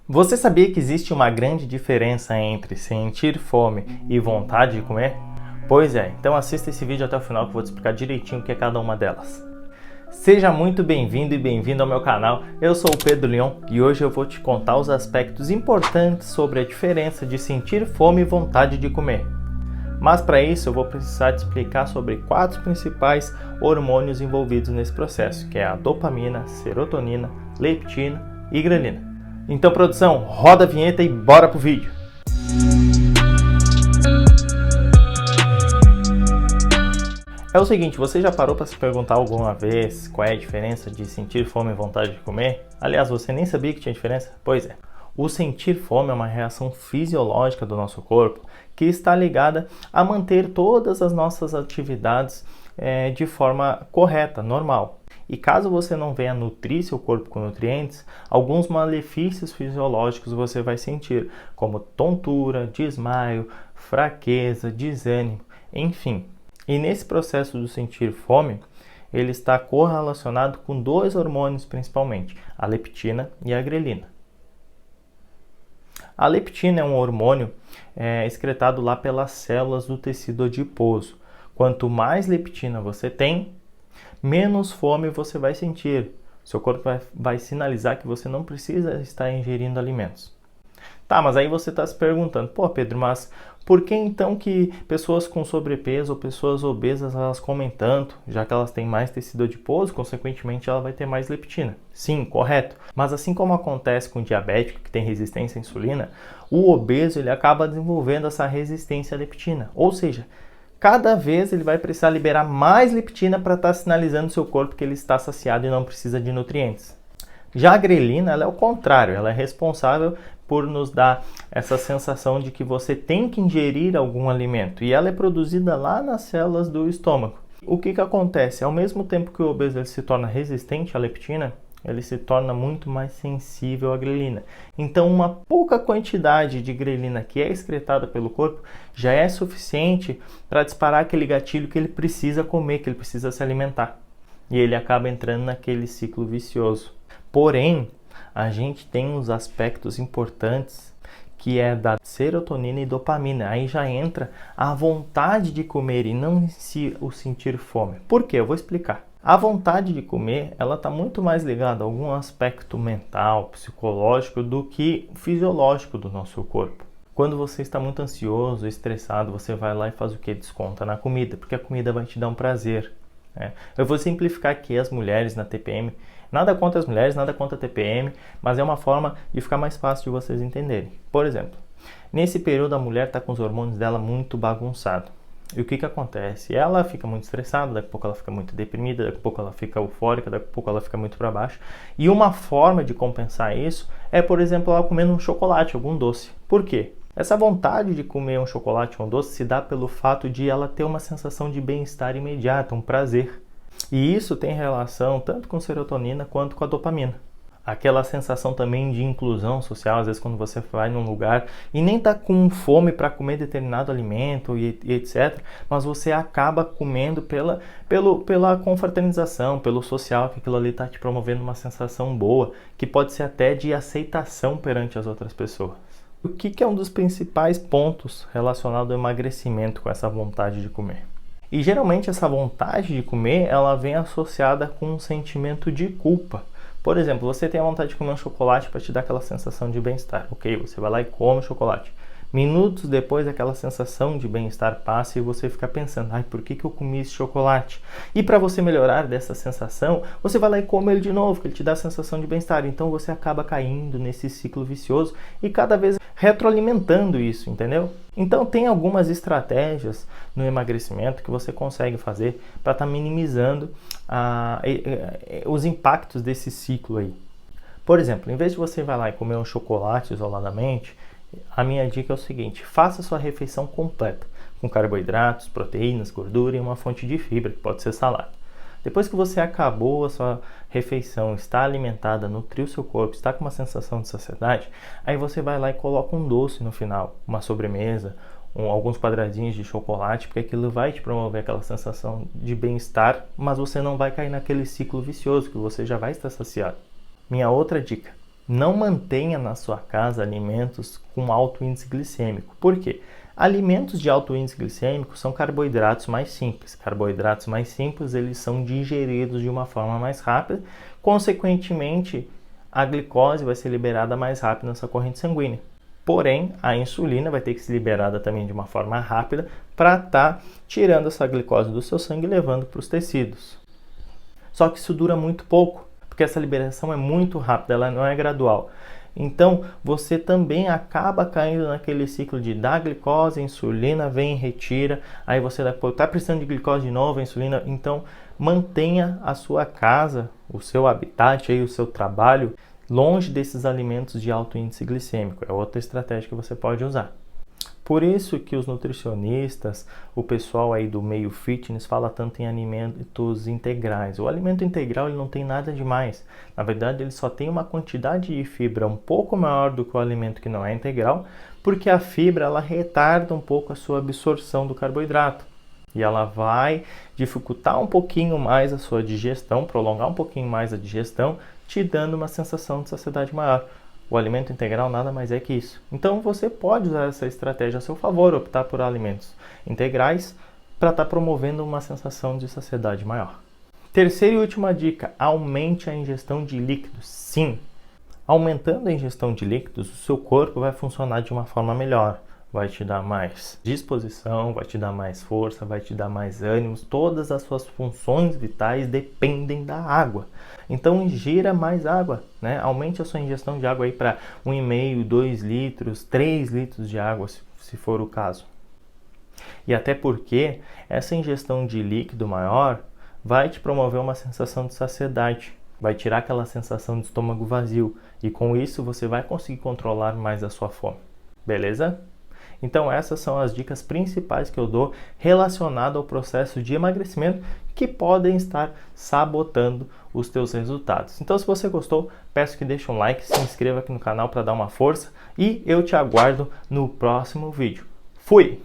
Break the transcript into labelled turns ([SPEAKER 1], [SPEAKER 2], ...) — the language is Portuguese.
[SPEAKER 1] Você sabia que existe uma grande diferença entre sentir fome e vontade de comer? Pois é, então assista esse vídeo até o final que eu vou te explicar direitinho o que é cada uma delas. Seja muito bem-vindo e bem-vindo ao meu canal, eu sou o Pedro Leon e hoje eu vou te contar os aspectos importantes sobre a diferença de sentir fome e vontade de comer. Mas para isso eu vou precisar te explicar sobre 4 principais hormônios envolvidos nesse processo, que é a dopamina, serotonina, leptina e grelina. Então, produção, roda a vinheta e bora pro vídeo! É o seguinte, você já parou para se perguntar alguma vez qual é a diferença de sentir fome e vontade de comer? Aliás, você nem sabia que tinha diferença? Pois é. O sentir fome é uma reação fisiológica do nosso corpo que está ligada a manter todas as nossas atividades de forma correta, normal. E caso você não venha nutrir seu corpo com nutrientes, alguns malefícios fisiológicos você vai sentir, como tontura, desmaio, fraqueza, desânimo, enfim. E nesse processo do sentir fome, ele está correlacionado com 2 hormônios principalmente, a leptina e a grelina. A leptina é um hormônio excretado lá pelas células do tecido adiposo. Quanto mais leptina você tem, menos fome você vai sentir. Seu corpo vai sinalizar que você não precisa estar ingerindo alimentos. Tá, mas aí você está se perguntando, pô Pedro, mas por que então que pessoas com sobrepeso ou pessoas obesas elas comem tanto, já que elas têm mais tecido adiposo, consequentemente ela vai ter mais leptina? Sim, correto. Mas assim como acontece com o diabético que tem resistência à insulina, o obeso ele acaba desenvolvendo essa resistência à leptina, ou seja, cada vez ele vai precisar liberar mais leptina para estar sinalizando ao seu corpo que ele está saciado e não precisa de nutrientes. Já a grelina, ela é o contrário, ela é responsável por nos dar essa sensação de que você tem que ingerir algum alimento e ela é produzida lá nas células do estômago. O que acontece? Ao mesmo tempo que o obeso ele se torna resistente à leptina, ele se torna muito mais sensível à grelina. Então, uma pouca quantidade de grelina que é excretada pelo corpo já é suficiente para disparar aquele gatilho que ele precisa comer, que ele precisa se alimentar. E ele acaba entrando naquele ciclo vicioso. Porém, a gente tem uns aspectos importantes que é da serotonina e dopamina. Aí já entra a vontade de comer e não em si o sentir fome. Por quê? Eu vou explicar. A vontade de comer, ela está muito mais ligada a algum aspecto mental, psicológico, do que fisiológico do nosso corpo. Quando você está muito ansioso, estressado, você vai lá e faz o que? Desconta na comida, porque a comida vai te dar um prazer. Eu vou simplificar aqui as mulheres na TPM. Nada contra as mulheres, nada contra a TPM, mas é uma forma de ficar mais fácil de vocês entenderem. Por exemplo, nesse período a mulher está com os hormônios dela muito bagunçados. E o que acontece? Ela fica muito estressada, daqui a pouco ela fica muito deprimida, daqui a pouco ela fica eufórica, daqui a pouco ela fica muito para baixo. E uma forma de compensar isso é, por exemplo, ela comendo um chocolate, algum doce. Por quê? Essa vontade de comer um chocolate ou um doce se dá pelo fato de ela ter uma sensação de bem-estar imediato, um prazer. E isso tem relação tanto com serotonina quanto com a dopamina. Aquela sensação também de inclusão social, às vezes quando você vai num lugar e nem está com fome para comer determinado alimento e etc, mas você acaba comendo pela confraternização, pelo social, que aquilo ali está te promovendo uma sensação boa, que pode ser até de aceitação perante as outras pessoas. O que é um dos principais pontos relacionados ao emagrecimento com essa vontade de comer? E geralmente essa vontade de comer, ela vem associada com um sentimento de culpa. Por exemplo, você tem a vontade de comer um chocolate para te dar aquela sensação de bem-estar. Ok, você vai lá e come o chocolate. Minutos depois, aquela sensação de bem-estar passa e você fica pensando, ai, por que eu comi esse chocolate? E para você melhorar dessa sensação, você vai lá e come ele de novo, que ele te dá a sensação de bem-estar. Então você acaba caindo nesse ciclo vicioso e cada vez retroalimentando isso, entendeu? Então tem algumas estratégias no emagrecimento que você consegue fazer para estar minimizando os impactos desse ciclo aí. Por exemplo, em vez de você vai lá e comer um chocolate isoladamente, a minha dica é o seguinte: faça sua refeição completa, com carboidratos, proteínas, gordura e uma fonte de fibra, que pode ser salada. Depois que você acabou a sua refeição, está alimentada, nutriu seu corpo, está com uma sensação de saciedade, aí você vai lá e coloca um doce no final, uma sobremesa, alguns quadradinhos de chocolate, porque aquilo vai te promover aquela sensação de bem-estar, mas você não vai cair naquele ciclo vicioso que você já vai estar saciado. Minha outra dica: Não mantenha na sua casa alimentos com alto índice glicêmico. Por quê? Alimentos de alto índice glicêmico são carboidratos mais simples. Carboidratos mais simples, eles são digeridos de uma forma mais rápida. Consequentemente, a glicose vai ser liberada mais rápido nessa corrente sanguínea. Porém, a insulina vai ter que ser liberada também de uma forma rápida para estar tirando essa glicose do seu sangue e levando para os tecidos. Só que isso dura muito pouco, porque essa liberação é muito rápida, ela não é gradual. Então, você também acaba caindo naquele ciclo de dar glicose, insulina, vem e retira, aí você está precisando de glicose de novo, insulina. Então, mantenha a sua casa, o seu habitat, aí, o seu trabalho, longe desses alimentos de alto índice glicêmico. É outra estratégia que você pode usar. Por isso que os nutricionistas, o pessoal aí do meio fitness fala tanto em alimentos integrais. O alimento integral ele não tem nada demais. Na verdade, ele só tem uma quantidade de fibra um pouco maior do que o alimento que não é integral, porque a fibra ela retarda um pouco a sua absorção do carboidrato. E ela vai dificultar um pouquinho mais a sua digestão, prolongar um pouquinho mais a digestão, te dando uma sensação de saciedade maior. O alimento integral nada mais é que isso. Então você pode usar essa estratégia a seu favor, optar por alimentos integrais para estar promovendo uma sensação de saciedade maior. Terceira e última dica, aumente a ingestão de líquidos. Sim, aumentando a ingestão de líquidos, o seu corpo vai funcionar de uma forma melhor. Vai te dar mais disposição, vai te dar mais força, vai te dar mais ânimos. Todas as suas funções vitais dependem da água. Então, ingira mais água, né? Aumente a sua ingestão de água aí para 1,5, 2 litros, 3 litros de água, se for o caso. E até porque essa ingestão de líquido maior vai te promover uma sensação de saciedade. Vai tirar aquela sensação de estômago vazio. E com isso, você vai conseguir controlar mais a sua fome. Beleza? Então essas são as dicas principais que eu dou relacionado ao processo de emagrecimento que podem estar sabotando os teus resultados. Então se você gostou, peço que deixe um like, se inscreva aqui no canal para dar uma força e eu te aguardo no próximo vídeo. Fui!